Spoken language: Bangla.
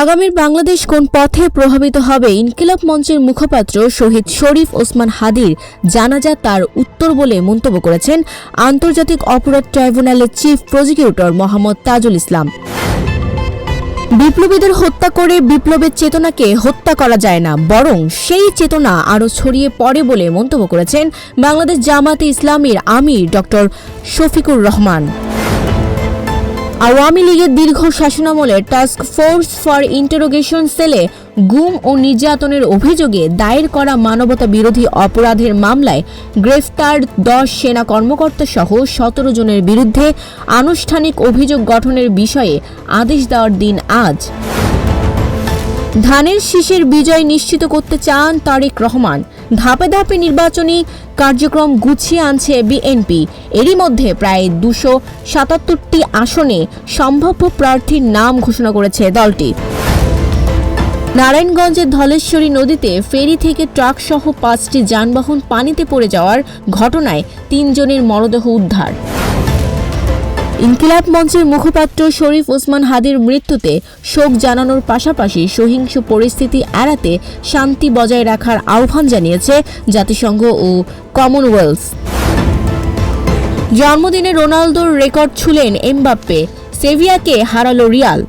আগামীর বাংলাদেশ কোন পথে প্রভাবিত হবে ইনকিলাব মঞ্চের মুখপাত্র শহীদ শরীফ ওসমান হাদির জানাজা তার উত্তর বলে মন্তব্য করেছেন আন্তর্জাতিক অপরাধ ট্রাইব্যুনালের চিফ প্রসিকিউটর মোহাম্মদ তাজুল ইসলাম। বিপ্লবীদের হত্যা করে বিপ্লবের চেতনাকে হত্যা করা যায় না, বরং সেই চেতনা আরও ছড়িয়ে পড়ে বলে মন্তব্য করেছেন বাংলাদেশ জামাতে ইসলামীর আমির ডক্টর শফিকুর রহমান। আওয়ামী লীগের দীর্ঘ শাসনামলের টাস্ক ফোর্স ফর ইন্টারোগেশন সেলে গুম ও নির্যাতনের অভিযোগে দায়ের করা মানবতা বিরোধী অপরাধের মামলায় গ্রেফতার 10 সেনা কর্মকর্তা সহ 17 জনের বিরুদ্ধে আনুষ্ঠানিক অভিযোগ গঠনের বিষয়ে আদেশ দেওয়ার দিন আজ। ধানের শীষের বিজয় নিশ্চিত করতে চান তারেক রহমান। ধাপে ধাপে নির্বাচনী কার্যক্রম গুছিয়ে আনছে বিএনপি। এরই মধ্যে প্রায় 277টি আসনে সম্ভাব্য প্রার্থীর নাম ঘোষণা করেছে দলটি। নারায়ণগঞ্জের ধলেশ্বরী নদীতে ফেরি থেকে ট্রাকসহ 5টি যানবাহন পানিতে পড়ে যাওয়ার ঘটনায় 3 জনের মরদেহ উদ্ধার। ইনকিলাব মঞ্চের মুখপাত্র শরীফ ওসমান হাদির মৃত্যুতে শোক জানানোর পাশাপাশি সহিংস পরিস্থিতি এড়াতে শান্তি বজায় রাখার আহ্বান জানিয়েছে জাতিসংঘ ও কমনওয়েলথ। জন্মদিনে রোনালদোর রেকর্ড ছুঁলেন এমবাপ্পে, সেভিয়াকে হারালো রিয়াল।